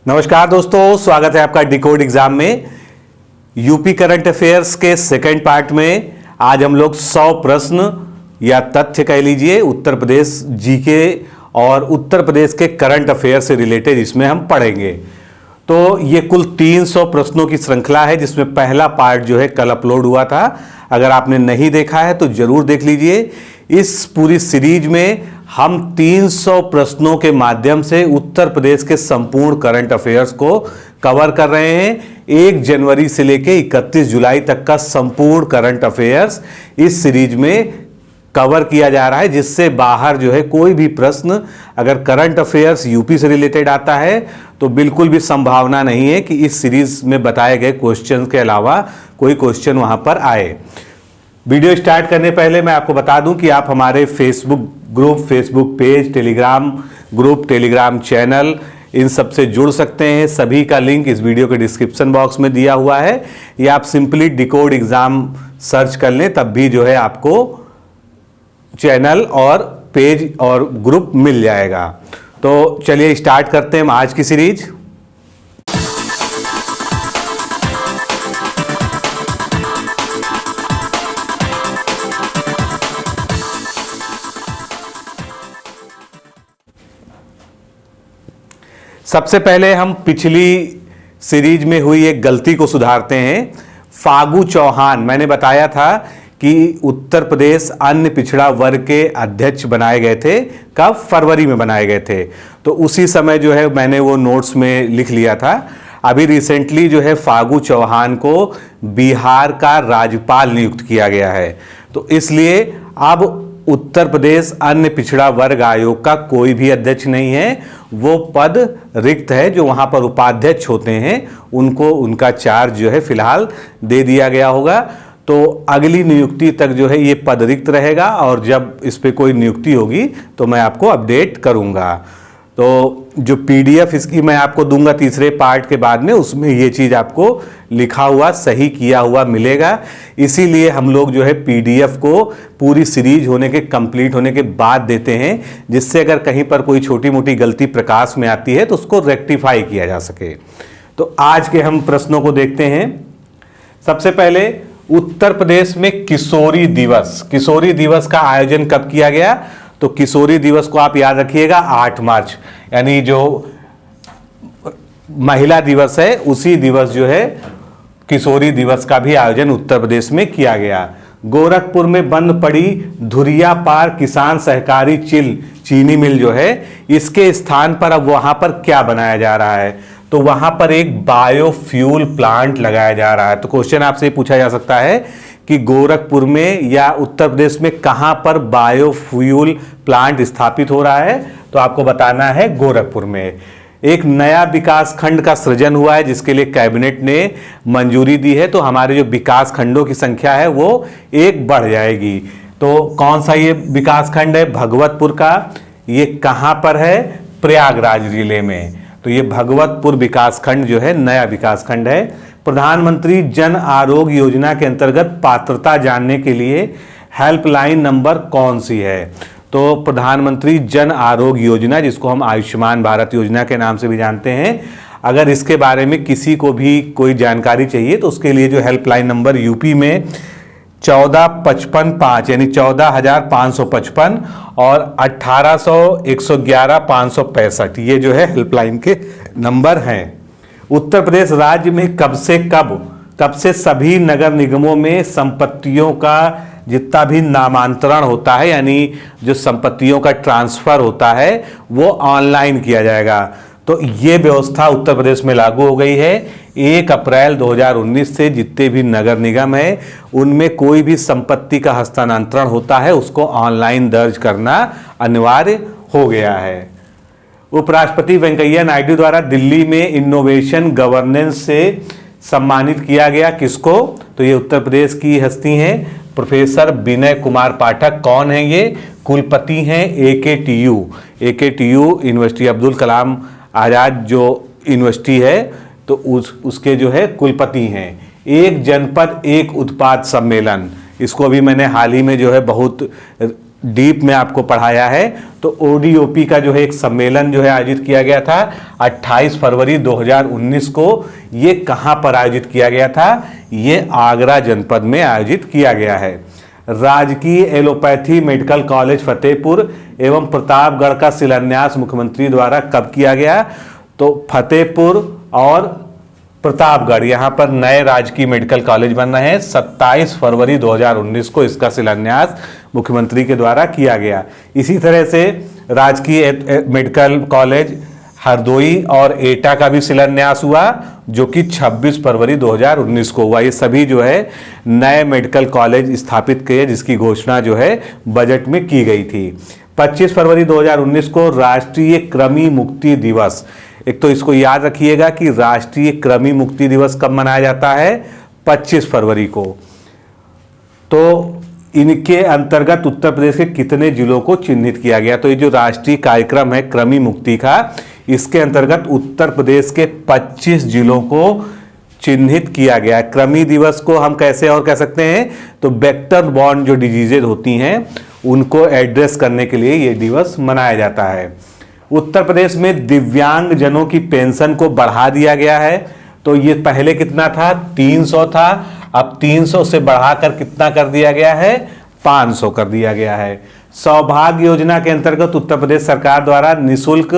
नमस्कार दोस्तों, स्वागत है आपका डिकोड एग्जाम में। यूपी करंट अफेयर्स के सेकंड पार्ट में आज हम लोग 100 प्रश्न या तथ्य कह लीजिए उत्तर प्रदेश जीके और उत्तर प्रदेश के करंट अफेयर से रिलेटेड इसमें हम पढ़ेंगे। तो ये कुल 300 प्रश्नों की श्रृंखला है, जिसमें पहला पार्ट जो है कल अपलोड हुआ था। अगर आपने नहीं देखा है तो जरूर देख लीजिए। इस पूरी सीरीज में हम 300 प्रश्नों के माध्यम से उत्तर प्रदेश के संपूर्ण करंट अफेयर्स को कवर कर रहे हैं। 1 जनवरी से लेकर 31 जुलाई तक का संपूर्ण करंट अफेयर्स इस सीरीज में कवर किया जा रहा है, जिससे बाहर जो है कोई भी प्रश्न अगर करंट अफेयर्स यूपी से रिलेटेड आता है तो बिल्कुल भी संभावना नहीं है कि इस सीरीज में बताए गए क्वेश्चन के अलावा कोई क्वेश्चन वहां पर आए। वीडियो स्टार्ट करने पहले मैं आपको बता दूं कि आप हमारे Facebook group, Facebook page, Telegram group, Telegram channel, इन सब से जुड़ सकते हैं। सभी का लिंक इस वीडियो के डिस्क्रिप्शन बॉक्स में दिया हुआ है, या आप सिंपली डिकोड एग्जाम सर्च कर लें, तब भी जो है आपको चैनल और पेज और ग्रुप मिल जाएगा। तो चलिए स्टार्ट करते हैं आज की सीरीज। सबसे पहले हम पिछली सीरीज में हुई एक गलती को सुधारते हैं। फागू चौहान, मैंने बताया था कि उत्तर प्रदेश अन्य पिछड़ा वर्ग के अध्यक्ष बनाए गए थे, कब? फरवरी में बनाए गए थे। तो उसी समय जो है मैंने वो नोट्स में लिख लिया था। अभी रिसेंटली जो है फागू चौहान को बिहार का राज्यपाल नियुक्त किया गया है, तो इसलिए अब उत्तर प्रदेश अन्य पिछड़ा वर्ग आयोग का कोई भी अध्यक्ष नहीं है। वो पद रिक्त है। जो वहां पर उपाध्यक्ष होते हैं उनको उनका चार्ज जो है फिलहाल दे दिया गया होगा। तो अगली नियुक्ति तक जो है ये पद रिक्त रहेगा, और जब इस पे कोई नियुक्ति होगी तो मैं आपको अपडेट करूंगा। तो जो पीडीएफ इसकी मैं आपको दूंगा तीसरे पार्ट के बाद में, उसमें ये चीज़ आपको लिखा हुआ सही किया हुआ मिलेगा। इसीलिए हम लोग जो है पीडीएफ को पूरी सीरीज होने के कंप्लीट होने के बाद देते हैं, जिससे अगर कहीं पर कोई छोटी मोटी गलती प्रकाश में आती है तो उसको रेक्टिफाई किया जा सके। तो आज के हम प्रश्नों को देखते हैं। सबसे पहले, उत्तर प्रदेश में किशोरी दिवस का आयोजन कब किया गया? तो किशोरी दिवस को आप याद रखिएगा 8 मार्च, यानी जो महिला दिवस है उसी दिवस जो है किशोरी दिवस का भी आयोजन उत्तर प्रदेश में किया गया। गोरखपुर में बंद पड़ी धुरियापार किसान सहकारी चीनी मिल जो है, इसके स्थान पर अब वहां पर क्या बनाया जा रहा है? तो वहां पर एक बायोफ्यूल प्लांट लगाया जा रहा है। तो क्वेश्चन आपसे पूछा जा सकता है कि गोरखपुर में या उत्तर प्रदेश में कहां पर बायोफ्यूल प्लांट स्थापित हो रहा है? तो आपको बताना है गोरखपुर में। एक नया विकास खंड का सृजन हुआ है, जिसके लिए कैबिनेट ने मंजूरी दी है। तो हमारे जो विकास खंडों की संख्या है वो 1 बढ़ जाएगी। तो कौन सा ये विकास खंड है? भगवतपुर का। ये कहां पर है? प्रयागराज जिले में। तो ये भगवतपुर विकास खंड जो है नया विकास खंड है। प्रधानमंत्री जन आरोग्य योजना के अंतर्गत पात्रता जानने के लिए हेल्पलाइन नंबर कौन सी है? तो प्रधानमंत्री जन आरोग्य योजना, जिसको हम आयुष्मान भारत योजना के नाम से भी जानते हैं, अगर इसके बारे में किसी को भी कोई जानकारी चाहिए तो उसके लिए जो हेल्पलाइन नंबर यूपी में 1455 यानी 14,555 और 1800-111-565 ये जो है हेल्पलाइन के नंबर हैं। उत्तर प्रदेश राज्य में कब से सभी नगर निगमों में संपत्तियों का जितना भी नामांतरण होता है, यानी जो संपत्तियों का ट्रांसफर होता है, वो ऑनलाइन किया जाएगा। तो ये व्यवस्था उत्तर प्रदेश में लागू हो गई है। 1 अप्रैल 2019 से जितने भी नगर निगम है उनमें कोई भी संपत्ति का हस्तांतरण होता है उसको ऑनलाइन दर्ज करना अनिवार्य हो गया है। उपराष्ट्रपति वेंकैया नायडू द्वारा दिल्ली में इनोवेशन गवर्नेंस से सम्मानित किया गया किसको? तो ये उत्तर प्रदेश की हस्ती हैं प्रोफेसर विनय कुमार पाठक। कौन है ये? कुलपति हैं AKTU यूनिवर्सिटी, अब्दुल कलाम आजाद जो यूनिवर्सिटी है, तो उसके जो है कुलपति हैं। एक जनपद एक उत्पाद सम्मेलन, इसको अभी मैंने हाल ही में जो है बहुत डीप में आपको पढ़ाया है। तो ओडीओपी का जो है एक सम्मेलन जो है आयोजित किया गया था 28 फरवरी 2019 को। ये कहाँ पर आयोजित किया गया था? ये आगरा जनपद में आयोजित किया गया है। राजकीय एलोपैथी मेडिकल कॉलेज फतेहपुर एवं प्रतापगढ़ का शिलान्यास मुख्यमंत्री द्वारा कब किया गया? तो फतेहपुर और प्रतापगढ़ यहाँ पर नए राजकीय मेडिकल कॉलेज बन रहे हैं। 27 फरवरी 2019 को इसका शिलान्यास मुख्यमंत्री के द्वारा किया गया। इसी तरह से राजकीय मेडिकल कॉलेज हरदोई और एटा का भी शिलान्यास हुआ, जो कि 26 फरवरी 2019 को हुआ। ये सभी जो है नए मेडिकल कॉलेज स्थापित किए, जिसकी घोषणा जो है बजट में की गई थी। 25 फरवरी 2019 को राष्ट्रीय कृमि मुक्ति दिवस। एक तो इसको याद रखिएगा कि राष्ट्रीय कृमि मुक्ति दिवस कब मनाया जाता है? 25 फरवरी को। तो इनके अंतर्गत उत्तर प्रदेश के कितने जिलों को चिन्हित किया गया? तो ये जो राष्ट्रीय कार्यक्रम है कृमि मुक्ति का, इसके अंतर्गत उत्तर प्रदेश के 25 जिलों को चिन्हित किया गया है। कृमि दिवस को हम कैसे और कह सकते हैं? तो वेक्टर बॉर्न जो डिजीजेज होती हैं उनको एड्रेस करने के लिए ये दिवस मनाया जाता है। उत्तर प्रदेश में दिव्यांग जनों की पेंशन को बढ़ा दिया गया है। तो ये पहले कितना था? 300 था। अब 300 से बढ़ाकर कितना कर दिया गया है? 500 कर दिया गया है। सौभाग्य योजना के अंतर्गत उत्तर प्रदेश सरकार द्वारा निःशुल्क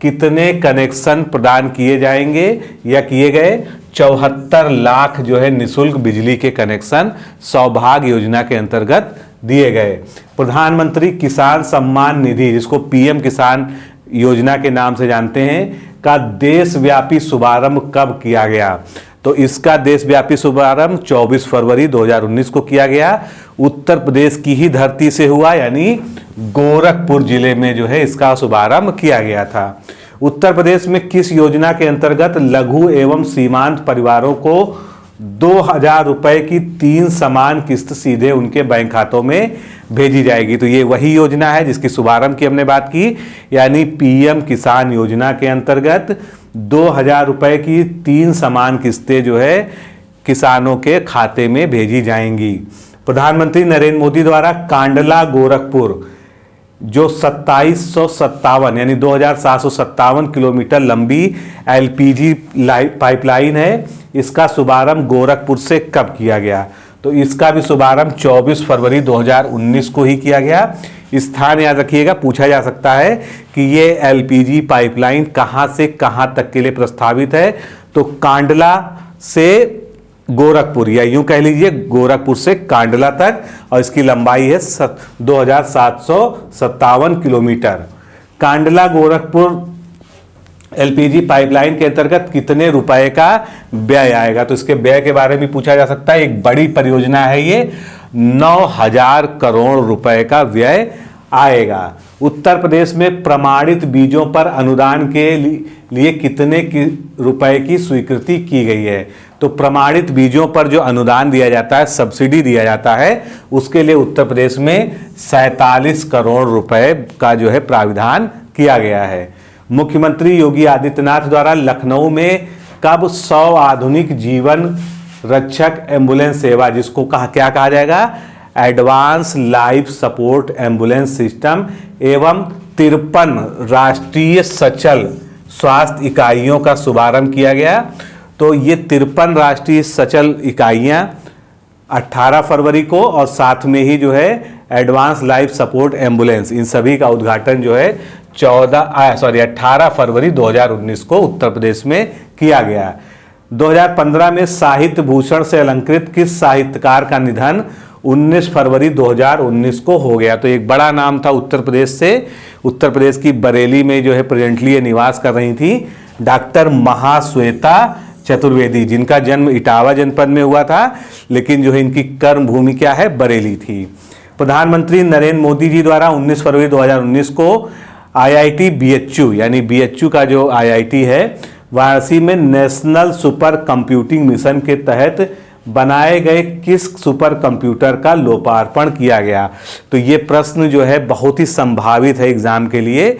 कितने कनेक्शन प्रदान किए जाएंगे या किए गए? 74 लाख जो है निःशुल्क बिजली के कनेक्शन सौभाग्य योजना के अंतर्गत दिए गए। प्रधानमंत्री किसान सम्मान निधि, जिसको पीएम किसान योजना के नाम से जानते हैं, का देशव्यापी शुभारंभ कब किया गया? तो इसका देशव्यापी शुभारंभ 24 फरवरी 2019 को किया गया। उत्तर प्रदेश की ही धरती से हुआ, यानी गोरखपुर जिले में जो है इसका शुभारंभ किया गया था। उत्तर प्रदेश में किस योजना के अंतर्गत लघु एवं सीमांत परिवारों को 2000 रुपए की 3 समान किस्त सीधे उनके बैंक खातों में भेजी जाएगी? तो ये वही योजना है जिसकी शुभारंभ की हमने बात की, यानी पीएम किसान योजना के अंतर्गत 2000 रुपए की 3 समान किस्तें जो है किसानों के खाते में भेजी जाएंगी। प्रधानमंत्री नरेंद्र मोदी द्वारा कांडला गोरखपुर जो 2757 यानी 2757 किलोमीटर लंबी एलपीजी पाइपलाइन है, इसका शुभारंभ गोरखपुर से कब किया गया? तो इसका भी शुभारंभ 24 फरवरी 2019 को ही किया गया। स्थान याद रखिएगा, पूछा जा सकता है कि ये एलपीजी पाइपलाइन कहां से कहां तक के लिए प्रस्तावित है। तो कांडला से गोरखपुर, या यूं कह लीजिए गोरखपुर से कांडला तक, और इसकी लंबाई है 2757 kilometre. Kandla Gorakhpur LPG pipeline के अंतर्गत कितने रुपए का व्यय आएगा? तो इसके व्यय के बारे में पूछा जा सकता है। एक बड़ी परियोजना है ये, 9000 करोड़ रुपए का व्यय आएगा। उत्तर प्रदेश में प्रमाणित बीजों पर अनुदान के लिए कितने रुपए की स्वीकृति की गई है? तो प्रमाणित बीजों पर जो अनुदान दिया जाता है, सब्सिडी दिया जाता है, उसके लिए उत्तर प्रदेश में 47 करोड़ रुपए का जो है प्राविधान किया गया है। मुख्यमंत्री योगी आदित्यनाथ द्वारा लखनऊ में कब 100 आधुनिक जीवन रक्षक एम्बुलेंस सेवा, जिसको क्या कहा जाएगा? Advance life support ambulance system एवं 53 राष्ट्रीय सचल स्वास्थ्य इकाइयों का शुभारंभ किया गया। तो ये 53 राष्ट्रीय सचल इकाइयां 18 फरवरी को, और साथ में ही जो है एडवांस लाइफ सपोर्ट एम्बुलेंस, इन सभी का उद्घाटन जो है 18 फरवरी 2019 को उत्तर प्रदेश में किया गया। 2015 में साहित्य भूषण से अलंकृत किस साहित्यकार का निधन 19 फरवरी 2019 को हो गया? तो एक बड़ा नाम था उत्तर प्रदेश से, उत्तर प्रदेश की बरेली में जो है प्रेजेंटली ये निवास कर रही थी, डॉक्टर महाश्वेता चतुर्वेदी, जिनका जन्म इटावा जनपद में हुआ था, लेकिन जो है इनकी कर्म भूमि क्या है? बरेली थी। प्रधानमंत्री नरेंद्र मोदी जी द्वारा 19 फरवरी 2019 को आईआईटी बीएचयू, यानी बीएचयू का जो आईआईटी है वाराणसी में नेशनल सुपर कंप्यूटिंग मिशन के तहत बनाए गए किस सुपर कंप्यूटर का लोकार्पण किया गया? तो ये प्रश्न जो है बहुत ही संभावित है एग्जाम के लिए।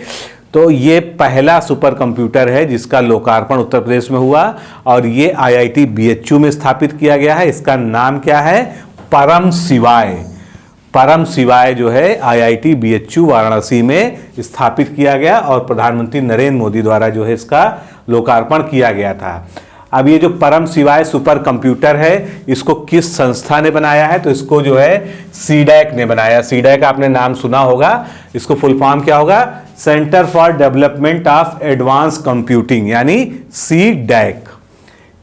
तो ये पहला सुपर कंप्यूटर है जिसका लोकार्पण उत्तर प्रदेश में हुआ, और ये आईआईटी बीएचयू में स्थापित किया गया है। इसका नाम क्या है? परम शिवाय। परम शिवाय जो है IIT BHU वाराणसी में स्थापित किया गया और प्रधानमंत्री नरेंद्र मोदी द्वारा जो है इसका लोकार्पण किया गया था। अब ये जो परम शिवाय सुपर कंप्यूटर है इसको किस संस्था ने बनाया है, तो इसको जो है सीडैक ने बनाया। सीडैक आपने नाम सुना होगा, इसको फुल फॉर्म क्या होगा, centre for development of advance computing यानी सीडैक।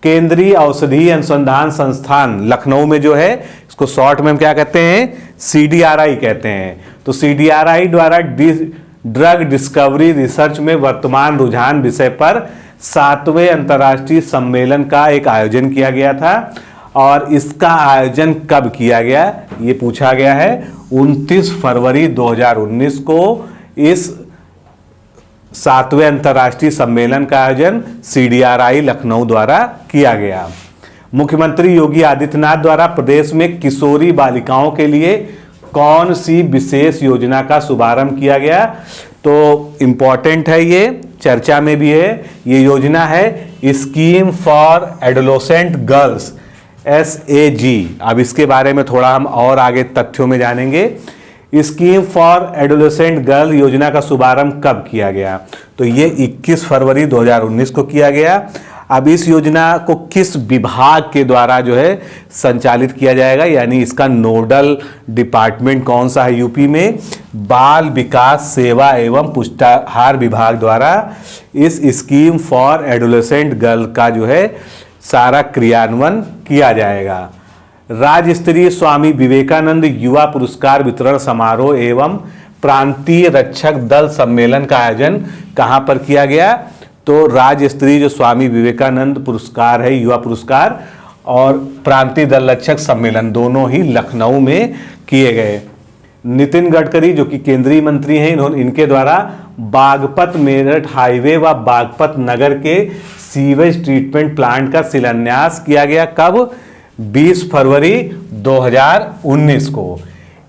केंद्रीय औषधि अनुसंधान संस्थान लखनऊ में जो है इसको शॉर्ट में हम क्या कहते हैं, CDRI कहते हैं। तो CDRI द्वारा ड्रग डिस्कवरी रिसर्च में वर्तमान रुझान विषय पर 7वें अंतर्राष्ट्रीय सम्मेलन का एक आयोजन किया गया था। और इसका आयोजन कब किया गया ये पूछा गया है। 29 फरवरी 2019 को इस 7वें अंतर्राष्ट्रीय सम्मेलन का आयोजन CDRI लखनऊ द्वारा किया गया। मुख्यमंत्री योगी आदित्यनाथ द्वारा प्रदेश में किशोरी बालिकाओं के लिए कौन सी विशेष योजना का शुभारंभ किया गया, तो इंपॉर्टेंट है, ये चर्चा में भी है। ये योजना है scheme for adolescent girls SAG। अब इसके बारे में थोड़ा हम और आगे तथ्यों में जानेंगे। स्कीम फॉर एडोलेसेंट गर्ल योजना का शुभारंभ कब किया गया, तो ये 21 फरवरी 2019 को किया गया। अब इस योजना को किस विभाग के द्वारा जो है संचालित किया जाएगा, यानी इसका नोडल डिपार्टमेंट कौन सा है यूपी में, बाल विकास सेवा एवं पुष्टाहार विभाग द्वारा इस स्कीम फॉर एडोलेसेंट गर्ल का जो है सारा क्रियान्वयन किया जाएगा। राज्य स्तरीय स्वामी विवेकानंद युवा पुरस्कार वितरण समारोह एवं प्रांतीय रक्षक दल सम्मेलन का आयोजन कहां पर किया गया, तो राज्य स्तरीय जो स्वामी विवेकानंद पुरस्कार है युवा पुरस्कार और प्रांतीय दल रक्षक सम्मेलन दोनों ही लखनऊ में किए गए। नितिन गडकरी जो कि केंद्रीय मंत्री हैं, इनके द्वारा बागपत मेरठ हाईवे व बागपत नगर के सीवेज ट्रीटमेंट प्लांट का शिलान्यास किया गया। कब, 20 फरवरी 2019 को।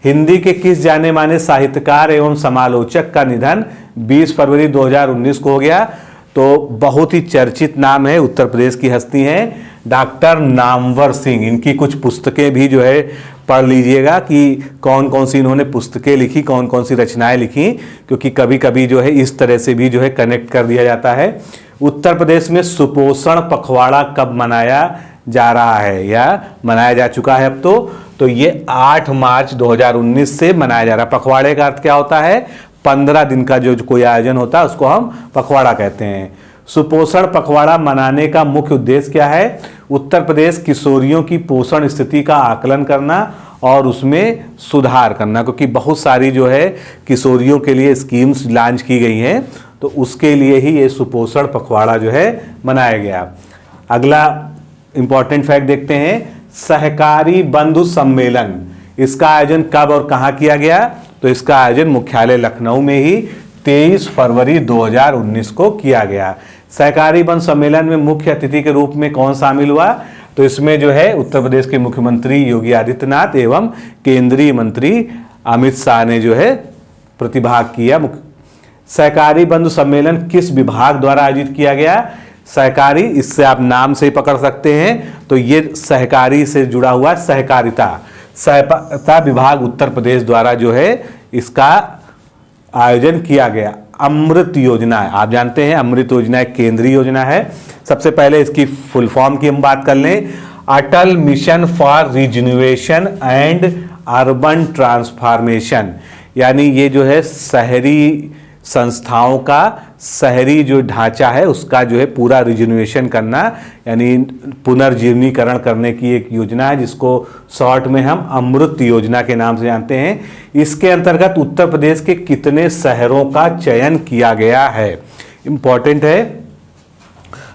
हिंदी के किस जाने माने साहित्यकार एवं समालोचक का निधन 20 फरवरी 2019 को हो गया, तो बहुत ही चर्चित नाम है, उत्तर प्रदेश की हस्ती हैं डॉक्टर नामवर सिंह। इनकी कुछ पुस्तकें भी जो है पढ़ लीजिएगा कि कौन कौन सी इन्होंने पुस्तकें लिखी, कौन कौन सी रचनाएं लिखी, क्योंकि कभी कभी जो है इस तरह से भी जो है कनेक्ट कर दिया जाता है। उत्तर प्रदेश में सुपोषण पखवाड़ा कब मनाया जा रहा है या मनाया जा चुका है अब तो ये 8 मार्च 2019 से मनाया जा रहा है। पखवाड़े का अर्थ क्या होता है, 15 दिन का जो कोई आयोजन होता है उसको हम पखवाड़ा कहते हैं। सुपोषण पखवाड़ा मनाने का मुख्य उद्देश्य क्या है, उत्तर प्रदेश किशोरियों की पोषण स्थिति का आकलन करना और उसमें सुधार करना, क्योंकि बहुत सारी जो है किशोरियों के लिए स्कीम्स लॉन्च की गई हैं, तो उसके लिए ही ये सुपोषण पखवाड़ा जो है मनाया गया। अगला इंपॉर्टेंट फैक्ट देखते हैं, सहकारी बंधु सम्मेलन, इसका आयोजन कब और कहां किया गया, तो इसका आयोजन मुख्यालय लखनऊ में ही 23 फरवरी 2019 को किया गया। सहकारी बंधु सम्मेलन में मुख्य अतिथि के रूप में कौन शामिल हुआ, तो इसमें जो है उत्तर प्रदेश के मुख्यमंत्री योगी आदित्यनाथ एवं केंद्रीय मंत्री अमित शाह ने जो है प्रतिभाग किया। सहकारी बंधु सम्मेलन किस विभाग द्वारा आयोजित किया गया, सहकारी, इससे आप नाम से ही पकड़ सकते हैं, तो ये सहकारी से जुड़ा हुआ सहकारिता विभाग उत्तर प्रदेश द्वारा जो है इसका आयोजन किया गया। अमृत योजना, आप जानते हैं अमृत योजना एक केंद्रीय योजना है। सबसे पहले इसकी फुल फॉर्म की हम बात कर लें, Atal mission for rejuvenation and urban transformation, यानी ये जो है शहरी संस्थाओं का शहरी जो ढांचा है उसका जो है पूरा रिजेन्युएशन करना, यानी पुनर्जीवनीकरण करने की एक योजना है, जिसको शॉर्ट में हम अमृत योजना के नाम से जानते हैं। इसके अंतर्गत उत्तर प्रदेश के कितने शहरों का चयन किया गया है, इंपॉर्टेंट है।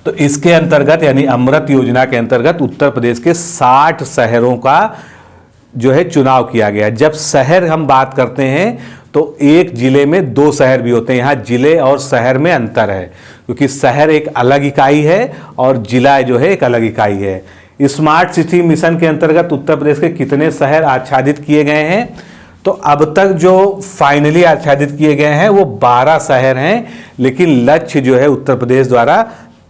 तो इसके अंतर्गत यानी अमृत योजना के अंतर्गत उत्तर प्रदेश के 60 शहरों का जो है चुनाव किया गया। जब शहर हम बात करते हैं तो एक जिले में 2 शहर भी होते हैं, यहाँ जिले और शहर में अंतर है, क्योंकि शहर एक अलग इकाई है और जिला जो है एक अलग इकाई है। स्मार्ट सिटी मिशन के अंतर्गत उत्तर प्रदेश के कितने शहर आच्छादित किए गए हैं, तो अब तक जो फाइनली आच्छादित किए गए हैं वो 12 शहर हैं, लेकिन लक्ष्य जो है उत्तर प्रदेश द्वारा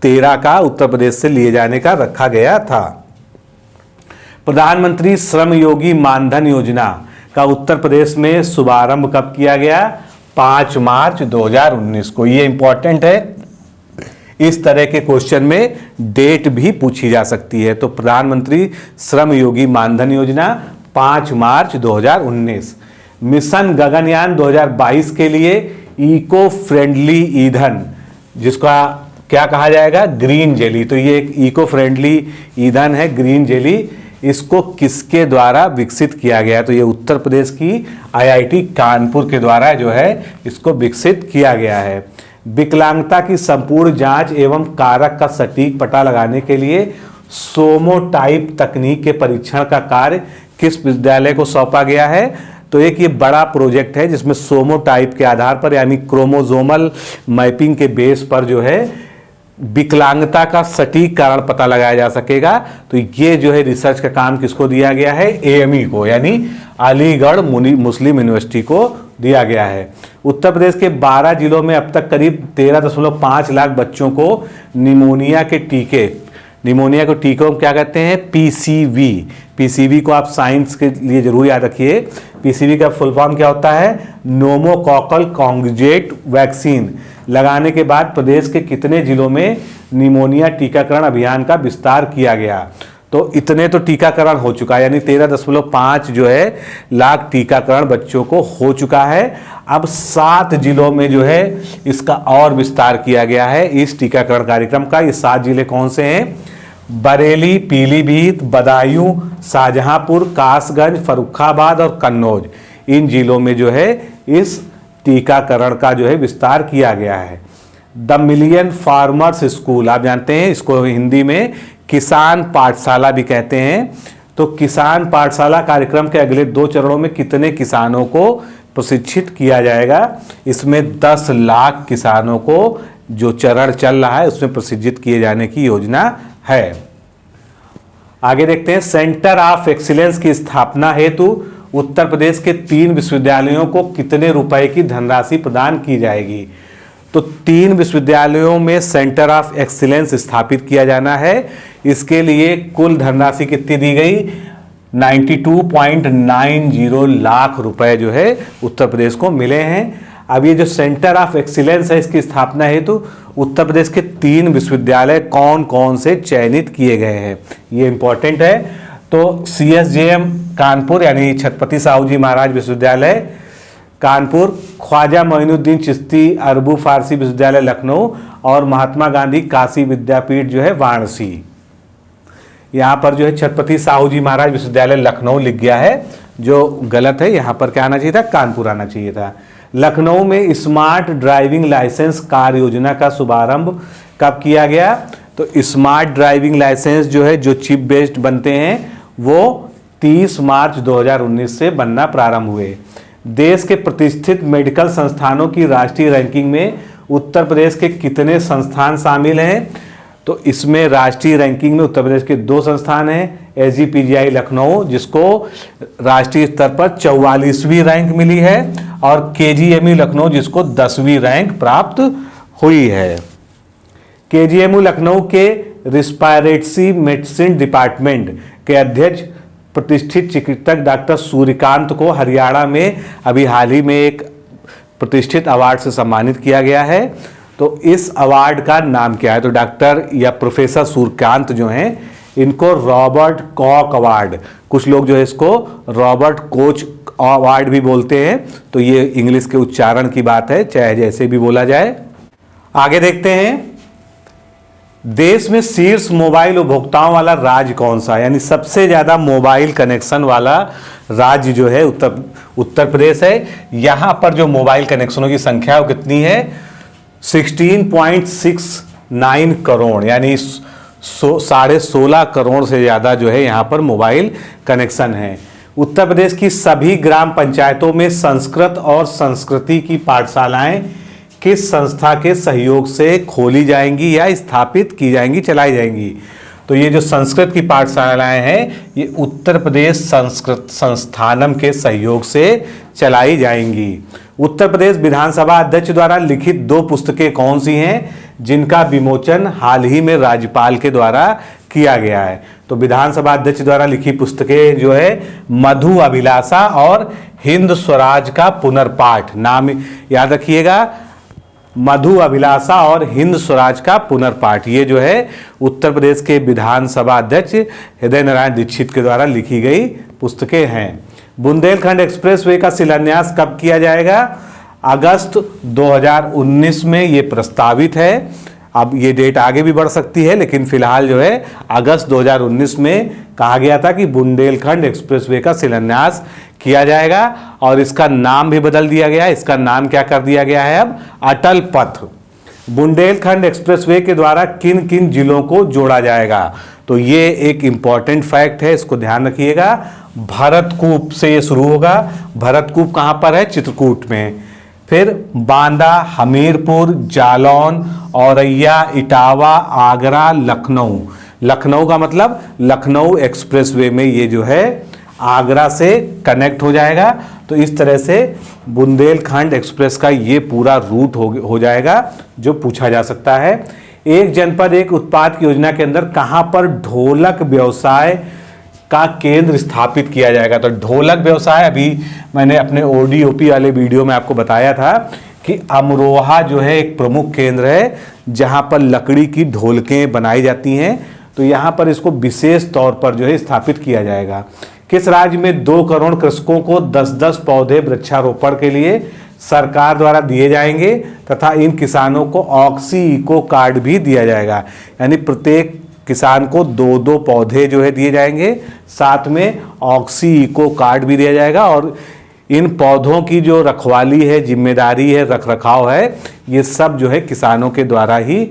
13 का उत्तर प्रदेश से लिए जाने का रखा गया था। प्रधानमंत्री श्रम योगी मानधन योजना का उत्तर प्रदेश में शुभारंभ कब किया गया? 5 मार्च 2019 को। ये इंपॉर्टेंट है, इस तरह के क्वेश्चन में डेट भी पूछी जा सकती है। तो प्रधानमंत्री श्रम योगी मानधन योजना 5 मार्च 2019। मिशन गगनयान 2022 के लिए इको फ्रेंडली ईंधन, जिसका क्या कहा जाएगा? Green jelly. तो ये एक इको फ्रेंडली ईंधन है, ग्रीन जेली। इसको किसके द्वारा विकसित किया गया? तो ये उत्तर प्रदेश की IIT कानपुर के द्वारा जो है इसको विकसित किया गया है। विकलांगता की संपूर्ण जांच एवं कारक का सटीक पता लगाने के लिए सोमोटाइप तकनीक के परीक्षण का कार्य किस विद्यालय को सौंपा गया है? तो एक ये बड़ा प्रोजेक्ट है जिसमें सोमोटाइप के आधार पर यानी क्रोमोसोमल मैपिंग के बेस पर जो है विकलांगता का सटीक कारण पता लगाया जा सकेगा। तो ये जो है रिसर्च का काम किसको दिया गया है? AME को, यानी अलीगढ़ मुस्लिम यूनिवर्सिटी को दिया गया है। उत्तर प्रदेश के 12 जिलों में अब तक करीब 13.5 लाख बच्चों को निमोनिया के टीके को क्या कहते हैं? PCV को आप साइंस के लिए जरूर याद रखिए। PCV का फुल फॉर्म क्या होता है? नोमोकॉकल कॉन्जुगेट वैक्सीन लगाने के बाद प्रदेश के कितने जिलों में निमोनिया टीकाकरण अभियान का विस्तार किया गया? तो इतने तो टीकाकरण हो चुका है, यानी 13.5 जो है लाख टीकाकरण बच्चों को हो चुका है। अब 7 जिलों में जो है इसका और विस्तार किया गया है इस टीकाकरण कार्यक्रम का। ये 7 जिले कौन से हैं? बरेली, पीलीभीत, बदायूं, शाहजहांपुर, कासगंज, फर्रुखाबाद और कन्नौज। इन जिलों में जो है इस टीकाकरण का जो है विस्तार किया गया है। द मिलियन फार्मर्स स्कूल, आप जानते हैं इसको हिंदी में किसान पाठशाला भी कहते हैं। तो किसान पाठशाला कार्यक्रम के अगले 2 चरणों में कितने किसानों को प्रशिक्षित किया जाएगा? इसमें 10 लाख किसानों को जो चरण चल रहा है उसमें प्रशिक्षित किए जाने की योजना है। आगे देखते हैं, सेंटर ऑफ एक्सीलेंस की स्थापना हेतु उत्तर प्रदेश के 3 विश्वविद्यालयों को कितने रुपए की धनराशि प्रदान की जाएगी? तो 3 विश्वविद्यालयों में सेंटर ऑफ एक्सीलेंस स्थापित किया जाना है। इसके लिए कुल धनराशि कितनी दी गई? 92.90 लाख रुपए जो है उत्तर प्रदेश को मिले हैं। अब ये जो सेंटर ऑफ एक्सीलेंस है इसकी स्थापना हेतु उत्तर प्रदेश के 3 विश्वविद्यालय कौन कौन से चयनित किए गए हैं, ये इंपॉर्टेंट है। तो CSJM कानपुर यानी छत्रपति साहू जी महाराज विश्वविद्यालय कानपुर, ख्वाजा मोइनुद्दीन चिश्ती अरबू फारसी विश्वविद्यालय लखनऊ और महात्मा गांधी काशी विद्यापीठ जो है वाराणसी। यहाँ पर जो है छत्रपति साहू जी महाराज विश्वविद्यालय लखनऊ लिख गया है, जो गलत है। यहाँ पर क्या आना चाहिए था? कानपुर आना चाहिए था। लखनऊ में स्मार्ट ड्राइविंग लाइसेंस कार्य योजना का शुभारंभ कब किया गया? तो स्मार्ट ड्राइविंग लाइसेंस जो है जो चिप बेस्ड बनते हैं वो 30 मार्च 2019 से बनना प्रारंभ हुए। देश के प्रतिष्ठित मेडिकल संस्थानों की राष्ट्रीय रैंकिंग में उत्तर प्रदेश के कितने संस्थान शामिल हैं? तो इसमें राष्ट्रीय रैंकिंग में उत्तर प्रदेश के 2 संस्थान हैं। SGPGI लखनऊ जिसको राष्ट्रीय स्तर पर 44वीं रैंक मिली है और KGMU लखनऊ जिसको 10वीं रैंक प्राप्त हुई है। KGMU लखनऊ के रिस्पायरेटरी मेडिसिन डिपार्टमेंट के अध्यक्ष प्रतिष्ठित चिकित्सक डॉक्टर सूर्यकांत को हरियाणा में अभी हाल ही में एक प्रतिष्ठित अवार्ड से सम्मानित किया गया है। तो इस अवार्ड का नाम क्या है? तो डॉक्टर या प्रोफेसर सूर्यकांत जो हैं इनको रॉबर्ट कॉक अवार्ड, कुछ लोग जो है इसको रॉबर्ट कोच अवार्ड भी बोलते हैं। तो ये इंग्लिश के उच्चारण की बात है, चाहे जैसे भी बोला जाए। आगे देखते हैं, देश में शीर्ष मोबाइल उपभोक्ताओं वाला राज्य कौन सा है? यानी सबसे ज्यादा मोबाइल कनेक्शन वाला राज्य जो है उत्तर प्रदेश है। यहां पर जो मोबाइल कनेक्शनों की संख्या वो कितनी है? 16.69 करोड़, यानी 16.5 करोड़ से ज़्यादा जो है यहाँ पर मोबाइल कनेक्शन है। उत्तर प्रदेश की सभी ग्राम पंचायतों में संस्कृत और संस्कृति की पाठशालाएं किस संस्था के सहयोग से खोली जाएंगी या स्थापित की जाएंगी, चलाई जाएंगी? तो ये जो संस्कृत की पाठशालाएं हैं ये उत्तर प्रदेश संस्कृत संस्थानम के सहयोग से चलाई जाएंगी। उत्तर प्रदेश विधानसभा अध्यक्ष द्वारा लिखित 2 पुस्तकें कौन सी हैं जिनका विमोचन हाल ही में राज्यपाल के द्वारा किया गया है। तो विधानसभा अध्यक्ष द्वारा लिखी पुस्तकें जो है मधु अभिलाषा और हिंद स्वराज का पुनर्पाठ, नाम याद रखिएगा, मधु अभिलाषा और हिंद स्वराज का पुनर्पाठ, ये जो है उत्तर प्रदेश के विधानसभा अध्यक्ष हृदय नारायण दीक्षित के द्वारा लिखी गई पुस्तकें हैं। बुंदेलखंड एक्सप्रेसवे का शिलान्यास कब किया जाएगा? अगस्त 2019 में ये प्रस्तावित है। अब ये डेट आगे भी बढ़ सकती है, लेकिन फिलहाल जो है अगस्त 2019 में कहा गया था कि बुंदेलखंड एक्सप्रेसवे का शिलान्यास किया जाएगा और इसका नाम भी बदल दिया गया है। इसका नाम क्या कर दिया गया है अब? अटल पथ। बुंदेलखंड एक्सप्रेसवे के द्वारा किन किन जिलों को जोड़ा जाएगा? तो ये एक इंपॉर्टेंट फैक्ट है, इसको ध्यान रखिएगा। भरतकूप से ये शुरू होगा। भरतकूप कहाँ पर है? चित्रकूट में। फिर बांदा, हमीरपुर, जालौन, औरैया, इटावा, आगरा, लखनऊ। लखनऊ का मतलब लखनऊ एक्सप्रेसवे में ये जो है आगरा से कनेक्ट हो जाएगा। तो इस तरह से बुंदेलखंड एक्सप्रेस का ये पूरा रूट हो जाएगा जो पूछा जा सकता है। एक जनपद एक उत्पाद की योजना के अंदर कहाँ पर ढोलक व्यवसाय का केंद्र स्थापित किया जाएगा? तो ढोलक व्यवसाय अभी मैंने अपने ओडीओपी वाले वीडियो में आपको बताया था कि अमरोहा जो है एक प्रमुख केंद्र है जहां पर लकड़ी की ढोलकें बनाई जाती हैं। तो यहां पर इसको विशेष तौर पर जो है स्थापित किया जाएगा। किस राज्य में 2 करोड़ कृषकों को 10-10 पौधे वृक्षारोपण के लिए सरकार द्वारा दिए जाएंगे तथा इन किसानों को ऑक्सी इको कार्ड भी दिया जाएगा? यानी प्रत्येक किसान को 2-2 पौधे जो है दिए जाएंगे, साथ में ऑक्सी इको कार्ड भी दिया जाएगा और इन पौधों की जो रखवाली है, जिम्मेदारी है, रखरखाव है, ये सब जो है किसानों के द्वारा ही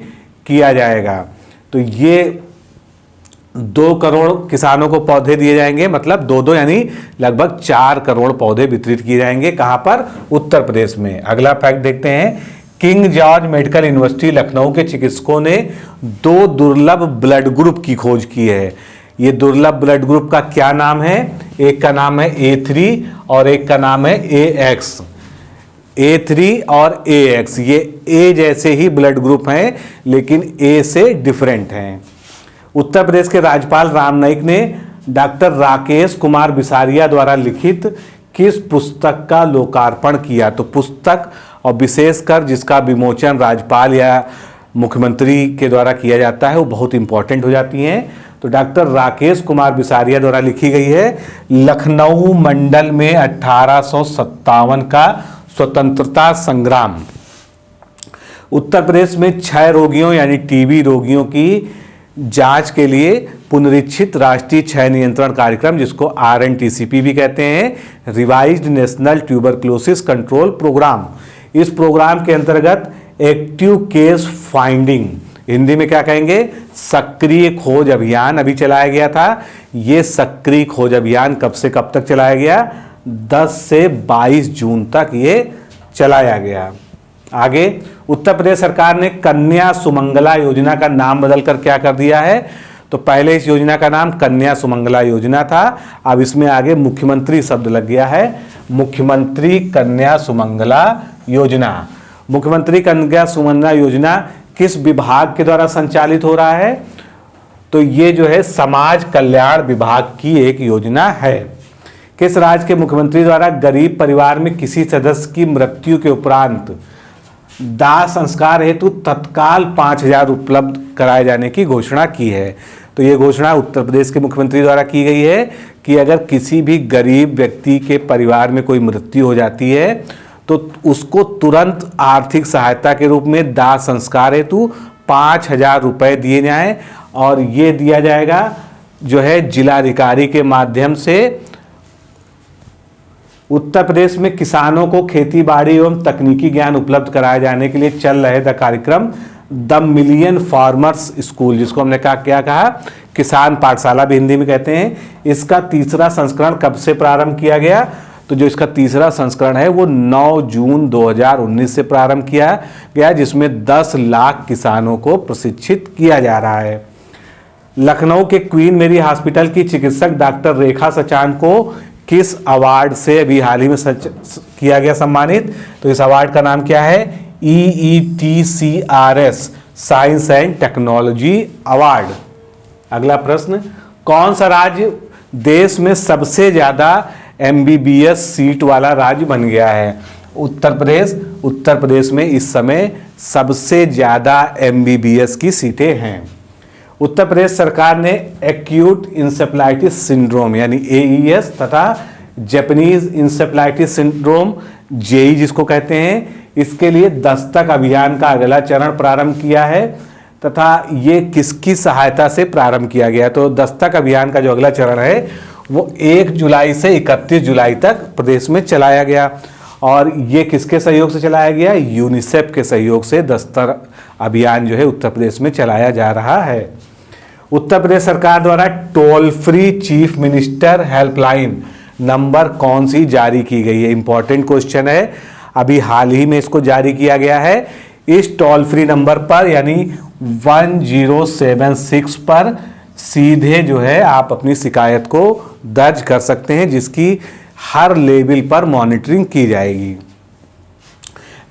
किया जाएगा। तो ये 2 करोड़ किसानों को पौधे दिए जाएंगे, मतलब 2-2 यानी लगभग 4 करोड़ पौधे वितरित किए जाएंगे। कहाँ पर? उत्तर प्रदेश में। अगला फैक्ट देखते हैं। King George medical university Lucknow के चिकित्सकों ने 2 दुर्लभ ब्लड ग्रुप की खोज की है। ये दुर्लभ ब्लड ग्रुप का क्या नाम है? एक का नाम है A3 और एक का नाम है AX। A3 और AX ये A जैसे ही ब्लड ग्रुप हैं लेकिन A से डिफरेंट हैं। उत्तर प्रदेश के राज्यपाल राम नाईक ने डॉक्टर राकेश कुमार बिसारिया द्वारा लिखित किस पुस्तक का लोकार्पण किया? तो पुस्तक और विशेषकर जिसका विमोचन राज्यपाल या मुख्यमंत्री के द्वारा किया जाता है वो बहुत इंपॉर्टेंट हो जाती हैं। तो डॉक्टर राकेश कुमार बिसारिया द्वारा लिखी गई है लखनऊ मंडल में 1857 का स्वतंत्रता संग्राम। उत्तर प्रदेश में क्षय रोगियों यानी टीबी रोगियों की जांच के लिए पुनरीक्षित राष्ट्रीय क्षय नियंत्रण कार्यक्रम, जिसको RNTCP भी कहते हैं, revised national tuberculosis control programme. इस प्रोग्राम के अंतर्गत एक्टिव केस फाइंडिंग, हिंदी में क्या कहेंगे? सक्रिय खोज अभियान अभी चलाया गया था। ये सक्रिय खोज अभियान कब से कब तक चलाया गया? 10 से 22 जून तक ये चलाया गया। आगे, उत्तर प्रदेश सरकार ने कन्या सुमंगला योजना का नाम बदलकर क्या कर दिया है? तो पहले इस योजना का नाम कन्या सुमंगला योजना था, अब इसमें आगे मुख्यमंत्री शब्द लग गया है, मुख्यमंत्री कन्या सुमंगला योजना। मुख्यमंत्री कन्या सुमंगला योजना किस विभाग के द्वारा संचालित हो रहा है? तो ये जो है समाज कल्याण विभाग की एक योजना है। किस राज्य के मुख्यमंत्री द्वारा गरीब परिवार में किसी सदस्य की मृत्यु के उपरांत दाह संस्कार हेतु तत्काल 5,000 उपलब्ध कराए जाने की घोषणा की है? तो ये घोषणा उत्तर प्रदेश के मुख्यमंत्री द्वारा की गई है कि अगर किसी भी गरीब व्यक्ति के परिवार में कोई मृत्यु हो जाती है तो उसको तुरंत आर्थिक सहायता के रूप में दाह संस्कार हेतु 5,000 रुपये दिए जाएं और ये दिया जाएगा जो है जिलाधिकारी के माध्यम से। उत्तर प्रदेश में किसानों को खेती बाड़ी एवं तकनीकी ज्ञान उपलब्ध कराए जाने के लिए चल रहे कार्यक्रम द मिलियन फार्मर्स स्कूल, जिसको हमने क्या कहा? किसान पाठशाला भी हिंदी में कहते हैं। इसका तीसरा संस्करण कब से प्रारंभ किया गया? तो जो इसका तीसरा संस्करण है वो 9 जून 2019 से प्रारंभ किया गया, जिसमें 10 लाख किसानों को प्रशिक्षित किया जा रहा है। लखनऊ के क्वीन मेरी हॉस्पिटल की चिकित्सक डॉक्टर रेखा सचान को किस अवार्ड से अभी हाल ही में किया गया सम्मानित? तो इस अवार्ड का नाम क्या है? EETCRS science and technology award. अगला प्रश्न, कौन सा राज्य देश में सबसे ज्यादा MBBS सीट वाला राज्य बन गया है? उत्तर प्रदेश। उत्तर प्रदेश में इस समय सबसे ज्यादा MBBS की सीटें हैं। उत्तर प्रदेश सरकार ने एक्यूट इंसेफ्लाइटिस सिंड्रोम यानी AES तथा जापानीज इंसेफ्लाइटिस सिंड्रोम JE जिसको कहते हैं, इसके लिए दस्तक अभियान का अगला चरण प्रारंभ किया है तथा ये किसकी सहायता से प्रारंभ किया गया? तो दस्तक अभियान का जो अगला चरण है वो 1 जुलाई से 31 जुलाई तक प्रदेश में चलाया गया और ये किसके सहयोग से चलाया गया? यूनिसेफ के सहयोग से दस्तक अभियान जो है उत्तर प्रदेश में चलाया जा रहा है। उत्तर प्रदेश सरकार द्वारा toll free chief minister helpline number कौन सी जारी की गई है? इंपॉर्टेंट क्वेश्चन है, अभी हाल ही में इसको जारी किया गया है। इस टोल फ्री नंबर पर यानी 1076 पर सीधे जो है आप अपनी शिकायत को दर्ज कर सकते हैं, जिसकी हर लेवल पर मॉनिटरिंग की जाएगी।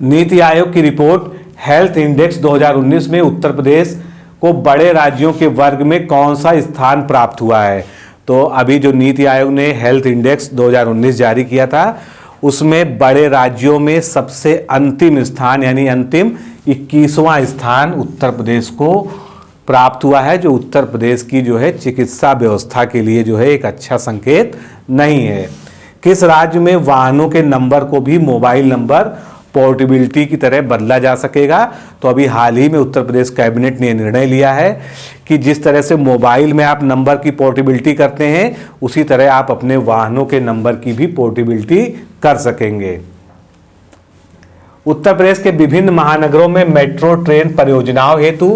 नीति आयोग की रिपोर्ट हेल्थ इंडेक्स 2019 में उत्तर प्रदेश को बड़े राज्यों के वर्ग में कौन सा स्थान प्राप्त हुआ है? तो अभी जो नीति आयोग ने हेल्थ इंडेक्स 2019 जारी किया था उसमें बड़े राज्यों में सबसे अंतिम स्थान यानी अंतिम 21वां स्थान उत्तर प्रदेश को प्राप्त हुआ है, जो उत्तर प्रदेश की जो है चिकित्सा व्यवस्था के लिए जो है एक अच्छा संकेत नहीं है। किस राज्य में वाहनों के नंबर को भी मोबाइल नंबर पोर्टेबिलिटी की तरह बदला जा सकेगा? तो अभी हाल ही में उत्तर प्रदेश कैबिनेट ने निर्णय लिया है कि जिस तरह से मोबाइल में आप नंबर की पोर्टेबिलिटी करते हैं उसी तरह आप अपने वाहनों के नंबर की भी पोर्टेबिलिटी कर सकेंगे। उत्तर प्रदेश के विभिन्न महानगरों में मेट्रो ट्रेन परियोजनाओं हेतु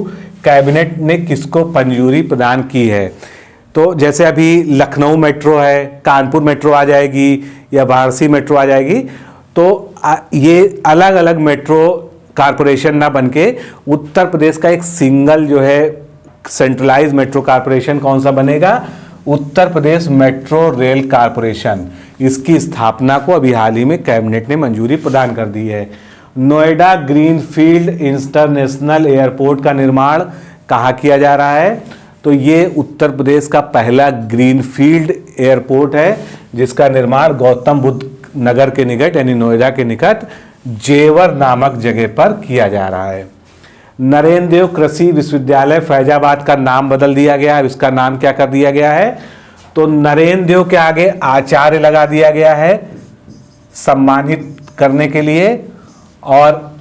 कैबिनेट ने किसको मंजूरी प्रदान की है? तो जैसे अभी लखनऊ मेट्रो है, कानपुर मेट्रो आ जाएगी या वाराणसी मेट्रो आ जाएगी, तो ये अलग अलग मेट्रो कारपोरेशन ना बनके उत्तर प्रदेश का एक सिंगल जो है सेंट्रलाइज मेट्रो कारपोरेशन कौन सा बनेगा? Uttar Pradesh metro rail corporation. इसकी स्थापना को अभी हाल ही में कैबिनेट ने मंजूरी प्रदान कर दी है। नोएडा ग्रीनफील्ड इंटरनेशनल एयरपोर्ट का निर्माण कहाँ किया जा रहा है? तो ये उत्तर प्रदेश का पहला ग्रीनफील्ड एयरपोर्ट है जिसका निर्माण गौतम बुद्ध नगर के निकट यानी नोएडा के निकट जेवर नामक जगह पर किया जा रहा है। नरेंद्र देव कृषि विश्वविद्यालय फैजाबाद का नाम बदल दिया गया है। इसका नाम क्या कर दिया गया है? तो नरेंद्र देव के आगे आचार्य लगा दिया गया है सम्मानित करने के लिए, और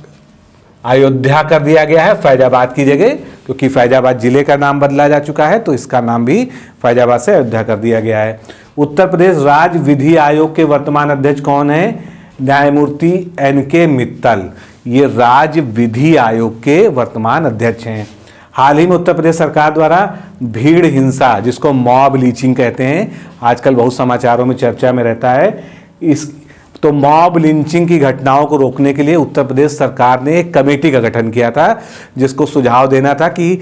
अयोध्या कर दिया गया है फैजाबाद की जगह, क्योंकि फैजाबाद जिले का नाम बदला जा चुका है तो इसका नाम भी फैजाबाद से अयोध्या कर दिया गया है। उत्तर प्रदेश राज्य विधि आयोग के वर्तमान अध्यक्ष कौन है? न्यायमूर्ति NK मित्तल, ये राज्य विधि आयोग के वर्तमान अध्यक्ष हैं। हाल ही में उत्तर प्रदेश सरकार द्वारा भीड़ हिंसा जिसको मॉब लीचिंग कहते हैं, आजकल बहुत समाचारों में चर्चा में रहता है, इस तो मॉब लिंचिंग की घटनाओं को रोकने के लिए उत्तर प्रदेश सरकार ने एक कमेटी का गठन किया था जिसको सुझाव देना था कि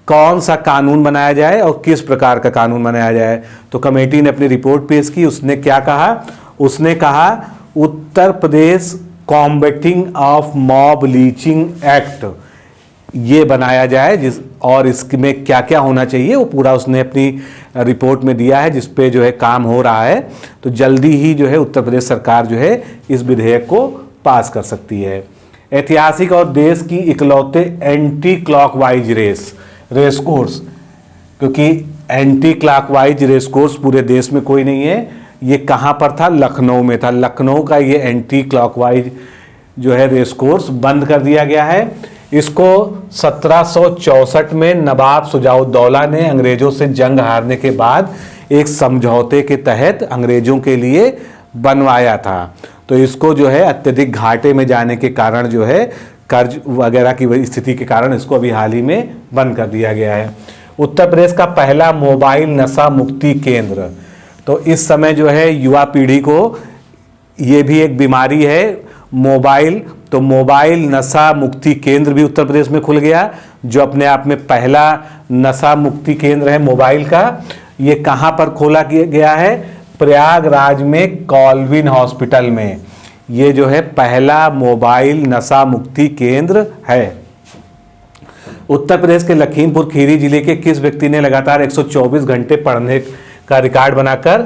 कौन सा कानून बनाया जाए और किस प्रकार का कानून बनाया जाए। तो कमेटी ने अपनी रिपोर्ट पेश की। उसने क्या कहा? उसने कहा Uttar Pradesh combating of mob lynching act ये बनाया जाए, और इसमें क्या क्या होना चाहिए वो पूरा उसने अपनी रिपोर्ट में दिया है, जिस पे जो है काम हो रहा है। तो जल्दी ही जो है उत्तर प्रदेश सरकार जो है इस विधेयक को पास कर सकती है। ऐतिहासिक और देश की इकलौते एंटी क्लॉकवाइज रेस कोर्स, क्योंकि एंटी क्लॉकवाइज रेस कोर्स पूरे देश में कोई नहीं है, ये कहाँ पर था? लखनऊ में था। लखनऊ का ये एंटी क्लॉकवाइज जो है रेस कोर्स बंद कर दिया गया है। इसको 1764 में नवाब सुजाउद्दौला ने अंग्रेजों से जंग हारने के बाद एक समझौते के तहत अंग्रेजों के लिए बनवाया था। तो इसको जो है अत्यधिक घाटे में जाने के कारण जो है कर्ज वगैरह की स्थिति के कारण इसको अभी हाल ही में बंद कर दिया गया है। उत्तर प्रदेश का पहला मोबाइल नशा मुक्ति केंद्र, तो इस समय जो है युवा पीढ़ी को ये भी एक बीमारी है मोबाइल, तो मोबाइल नशा मुक्ति केंद्र भी उत्तर प्रदेश में खुल गया, जो अपने आप में पहला नशा मुक्ति केंद्र है मोबाइल का। ये कहाँ पर खोला गया है? प्रयागराज में कॉलविन हॉस्पिटल में ये जो है पहला मोबाइल नशा मुक्ति केंद्र है। उत्तर प्रदेश के लखीमपुर खीरी जिले के किस व्यक्ति ने लगातार 124 घंटे पढ़ने का रिकॉर्ड बनाकर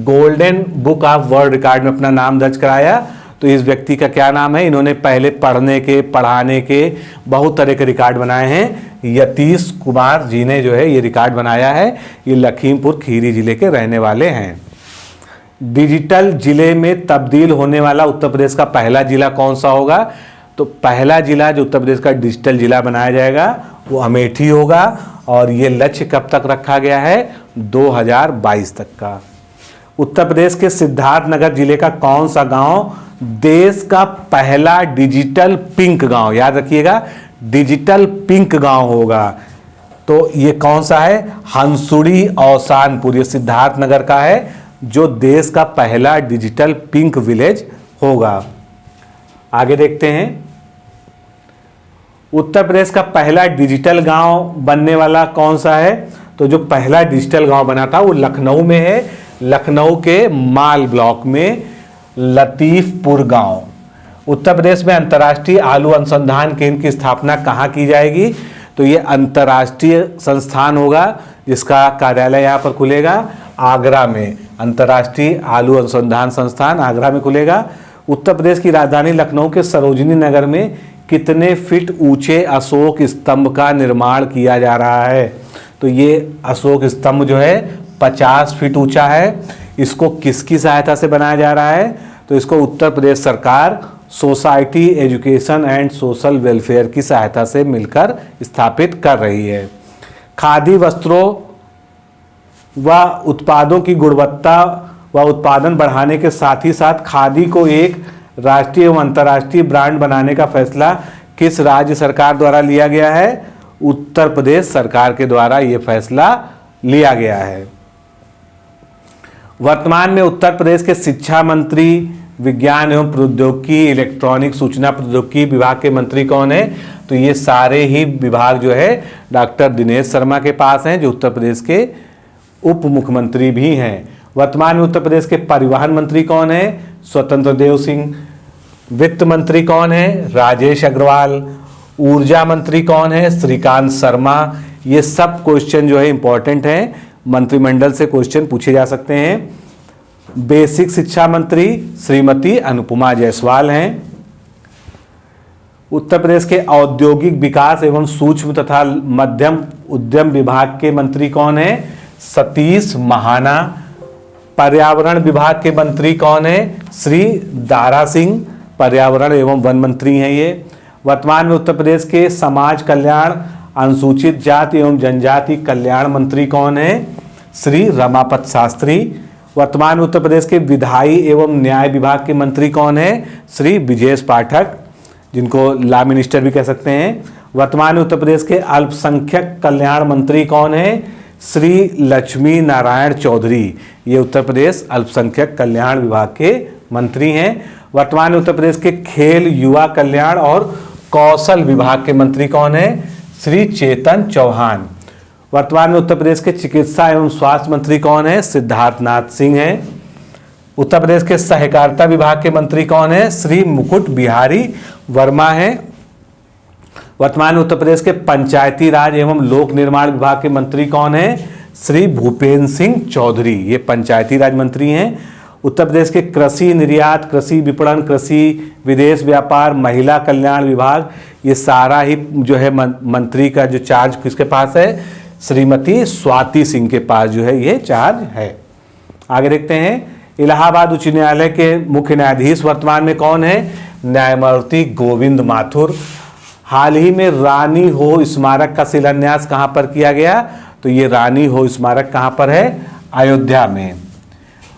golden book of world record में अपना नाम दर्ज कराया? तो इस व्यक्ति का क्या नाम है? इन्होंने पहले पढ़ने के, पढ़ाने के बहुत तरह के रिकॉर्ड बनाए हैं। यतीश कुमार जी ने जो है ये रिकॉर्ड बनाया है। ये लखीमपुर खीरी जिले के रहने वाले हैं। डिजिटल जिले में तब्दील होने वाला उत्तर प्रदेश का पहला जिला कौन सा होगा? तो पहला जिला जो उत्तर प्रदेश का डिजिटल जिला बनाया जाएगा वो अमेठी होगा, और ये लक्ष्य कब तक रखा गया है? 2022 तक का। उत्तर प्रदेश के सिद्धार्थनगर जिले का कौन सा गांव देश का पहला डिजिटल पिंक गांव, याद रखिएगा, डिजिटल पिंक गांव होगा? तो ये कौन सा है? हंसुड़ी औसानपुर, ये सिद्धार्थनगर का है, जो देश का पहला डिजिटल पिंक विलेज होगा। आगे देखते हैं, उत्तर प्रदेश का पहला डिजिटल गांव बनने वाला कौन सा है? तो जो पहला डिजिटल गांव बना था वो लखनऊ में है। लखनऊ के माल ब्लॉक में लतीफपुर गांव। उत्तर प्रदेश में अंतर्राष्ट्रीय आलू अनुसंधान केंद्र की स्थापना कहाँ की जाएगी? तो ये अंतर्राष्ट्रीय संस्थान होगा जिसका कार्यालय यहाँ पर खुलेगा आगरा में। अंतर्राष्ट्रीय आलू अनुसंधान संस्थान आगरा में खुलेगा। उत्तर प्रदेश की राजधानी लखनऊ के सरोजनी नगर में कितने फीट ऊंचे अशोक स्तंभ का निर्माण किया जा रहा है? तो ये अशोक स्तंभ जो है 50 फीट ऊंचा है। इसको किसकी सहायता से बनाया जा रहा है? तो इसको उत्तर प्रदेश सरकार society education and social welfare की सहायता से मिलकर स्थापित कर रही है। खादी वस्त्रों व उत्पादों की गुणवत्ता व उत्पादन बढ़ाने के साथ ही साथ खादी को एक राष्ट्रीय एवं अंतर्राष्ट्रीय ब्रांड बनाने का फैसला किस राज्य सरकार द्वारा लिया गया है? उत्तर प्रदेश सरकार के द्वारा ये फैसला लिया गया है। वर्तमान में उत्तर प्रदेश के शिक्षा मंत्री, विज्ञान एवं प्रौद्योगिकी, इलेक्ट्रॉनिक सूचना प्रौद्योगिकी विभाग के मंत्री कौन है? तो ये सारे ही विभाग जो है डॉक्टर दिनेश शर्मा के पास हैं, जो उत्तर प्रदेश के उप मुख्यमंत्री भी हैं। वर्तमान में उत्तर प्रदेश के परिवहन मंत्री कौन है? स्वतंत्र देव सिंह। वित्त मंत्री कौन है? राजेश अग्रवाल। ऊर्जा मंत्री कौन है? श्रीकांत शर्मा। ये सब क्वेश्चन जो है इंपॉर्टेंट हैं, मंत्रिमंडल से क्वेश्चन पूछे जा सकते हैं। बेसिक शिक्षा मंत्री श्रीमती अनुपमा जायसवाल हैं। उत्तर प्रदेश के औद्योगिक विकास एवं सूक्ष्म तथा मध्यम उद्यम विभाग के मंत्री कौन है? सतीश महाना। पर्यावरण विभाग के मंत्री कौन है? श्री दारा सिंह, पर्यावरण एवं वन मंत्री हैं ये। वर्तमान में उत्तर प्रदेश के समाज कल्याण, अनुसूचित जाति एवं जनजाति कल्याण मंत्री कौन है? श्री रमापत शास्त्री। वर्तमान में उत्तर प्रदेश के विधायी एवं न्याय विभाग के मंत्री कौन है? श्री विजेश पाठक, जिनको लॉ मिनिस्टर भी कह सकते हैं। वर्तमान में उत्तर प्रदेश के अल्पसंख्यक कल्याण मंत्री कौन है? श्री लक्ष्मी नारायण चौधरी। ये उत्तर प्रदेश अल्पसंख्यक कल्याण विभाग के मंत्री हैं। वर्तमान में उत्तर प्रदेश के खेल, युवा कल्याण और कौशल विभाग के मंत्री कौन है? श्री चेतन चौहान। वर्तमान में उत्तर प्रदेश के चिकित्सा एवं स्वास्थ्य मंत्री कौन है? सिद्धार्थनाथ सिंह हैं। उत्तर प्रदेश के सहकारिता विभाग के मंत्री कौन है? श्री मुकुट बिहारी वर्मा हैं। वर्तमान में उत्तर प्रदेश के पंचायती राज एवं लोक निर्माण विभाग के मंत्री कौन है? श्री भूपेंद्र सिंह चौधरी, ये पंचायती राज मंत्री हैं। उत्तर प्रदेश के कृषि निर्यात, कृषि विपणन, कृषि विदेश व्यापार, महिला कल्याण विभाग, ये सारा ही जो है मंत्री का जो चार्ज किसके पास है? श्रीमती स्वाति सिंह के पास जो है ये चार्ज है। आगे देखते हैं, इलाहाबाद उच्च न्यायालय के मुख्य न्यायाधीश वर्तमान में कौन है? न्यायमूर्ति गोविंद माथुर। हाल ही में रानी हो स्मारक का शिलान्यास कहाँ पर किया गया? तो ये रानी हो स्मारक कहाँ पर है? अयोध्या में।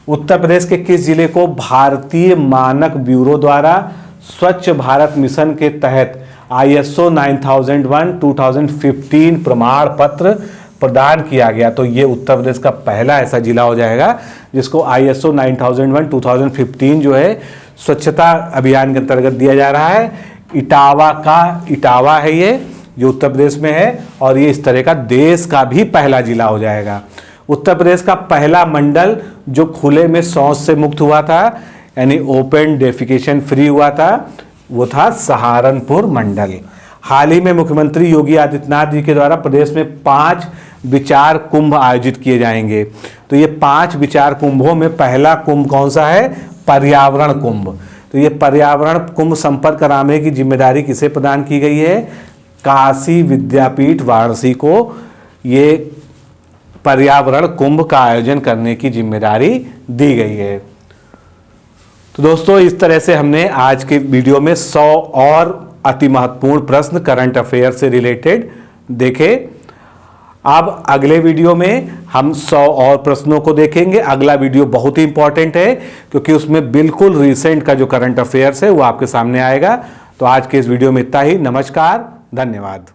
उत्तर प्रदेश के किस जिले को भारतीय मानक ब्यूरो द्वारा स्वच्छ भारत मिशन के तहत ISO 9001:2015 प्रमाण पत्र प्रदान किया गया? तो ये उत्तर प्रदेश का पहला ऐसा जिला हो जाएगा जिसको ISO 9001:2015 जो है स्वच्छता अभियान के अंतर्गत दिया जा रहा है। इटावा है ये, जो उत्तर प्रदेश में है, और ये इस तरह का देश का भी पहला जिला हो जाएगा। उत्तर प्रदेश का पहला मंडल जो खुले में शौच से मुक्त हुआ था, यानी ओपन डेफिकेशन फ्री हुआ था, वो था सहारनपुर मंडल। हाल ही में मुख्यमंत्री योगी आदित्यनाथ जी के द्वारा प्रदेश में 5 विचार कुंभ आयोजित किए जाएंगे। तो ये 5 विचार कुंभों में पहला कुंभ कौन सा है? पर्यावरण कुंभ। तो ये पर्यावरण कुंभ संपर्क कराने की जिम्मेदारी किसे प्रदान की गई है? काशी विद्यापीठ वाराणसी को ये पर्यावरण कुंभ का आयोजन करने की जिम्मेदारी दी गई है। तो दोस्तों, इस तरह से हमने आज के वीडियो में 100 और अति महत्वपूर्ण प्रश्न करंट अफेयर से रिलेटेड देखे। अब अगले वीडियो में हम 100 और प्रश्नों को देखेंगे। अगला वीडियो बहुत ही इंपॉर्टेंट है क्योंकि उसमें बिल्कुल रिसेंट का जो करंट अफेयर्स है वो आपके सामने आएगा। तो आज के इस वीडियो में इतना ही। नमस्कार, धन्यवाद।